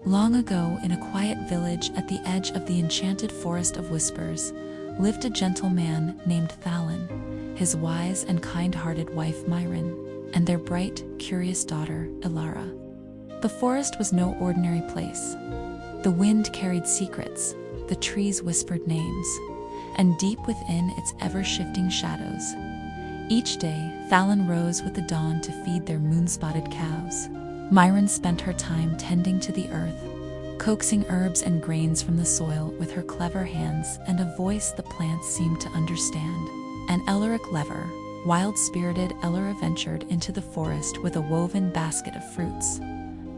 Long ago, in a quiet village at the edge of the enchanted Forest of Whispers, lived a gentle man named Thalin, his wise and kind-hearted wife Myron, and their bright, curious daughter, Elara. The forest was no ordinary place. The wind carried secrets, the trees whispered names, and deep within its ever-shifting shadows, each day Thalin rose with the dawn to feed their moon-spotted cows. Myron spent her time tending to the earth, coaxing herbs and grains from the soil with her clever hands and a voice the plants seemed to understand. And Elaric Lever, wild-spirited Elara, ventured into the forest with a woven basket of fruits,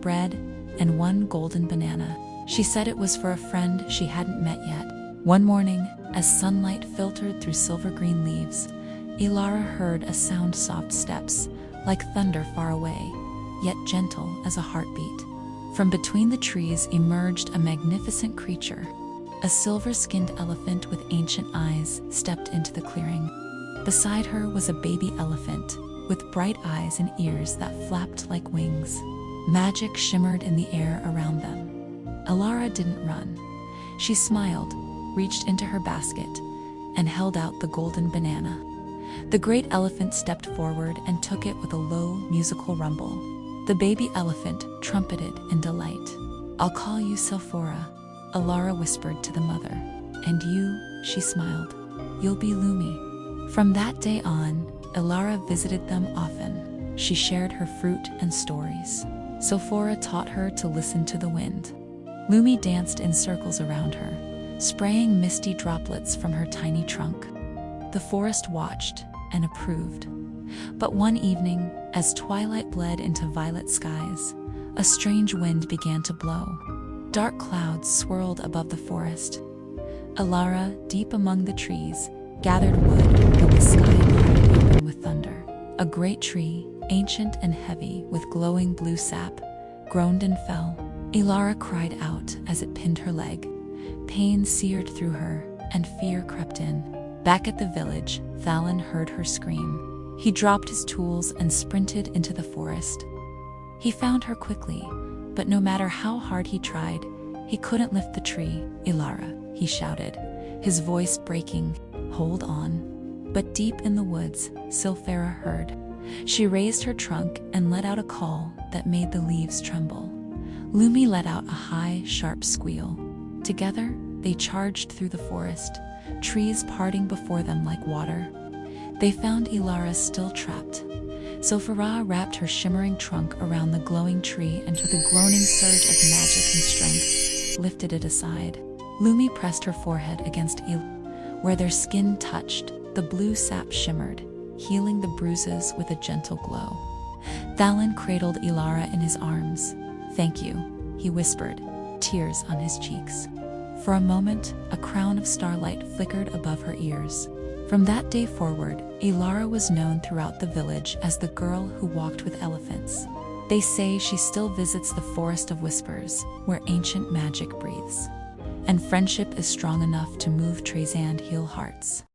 bread, and one golden banana. She said it was for a friend she hadn't met yet. One morning, as sunlight filtered through silver-green leaves, Elara heard a sound, soft steps, like thunder far away, yet gentle as a heartbeat. From between the trees emerged a magnificent creature. A silver-skinned elephant with ancient eyes stepped into the clearing. Beside her was a baby elephant, with bright eyes and ears that flapped like wings. Magic shimmered in the air around them. Elara didn't run. She smiled, reached into her basket, and held out the golden banana. The great elephant stepped forward and took it with a low, musical rumble. The baby elephant trumpeted in delight. "I'll call you Sephora," Elara whispered to the mother. "And you," she smiled, "you'll be Lumi." From that day on, Elara visited them often. She shared her fruit and stories. Sephora taught her to listen to the wind. Lumi danced in circles around her, spraying misty droplets from her tiny trunk. The forest watched and approved. But one evening, as twilight bled into violet skies, a strange wind began to blow. Dark clouds swirled above the forest. Elara, deep among the trees, gathered wood, but the sky cracked open with thunder. A great tree, ancient and heavy with glowing blue sap, groaned and fell. Elara cried out as it pinned her leg. Pain seared through her, and fear crept in. Back at the village, Thalin heard her scream. He dropped his tools and sprinted into the forest. He found her quickly, but no matter how hard he tried, he couldn't lift the tree. "Elara," he shouted, his voice breaking, "hold on." But deep in the woods, Sephora heard. She raised her trunk and let out a call that made the leaves tremble. Lumi let out a high, sharp squeal. Together, they charged through the forest, trees parting before them like water. They found Elara still trapped. Sephora wrapped her shimmering trunk around the glowing tree and with a groaning surge of magic and strength, lifted it aside. Lumi pressed her forehead against Elara. Where their skin touched, the blue sap shimmered, healing the bruises with a gentle glow. Thalin cradled Elara in his arms. "Thank you," he whispered, tears on his cheeks. For a moment, a crown of starlight flickered above her ears. From that day forward, Elara was known throughout the village as the girl who walked with elephants. They say she still visits the Forest of Whispers, where ancient magic breathes. And friendship is strong enough to move trees and heal hearts.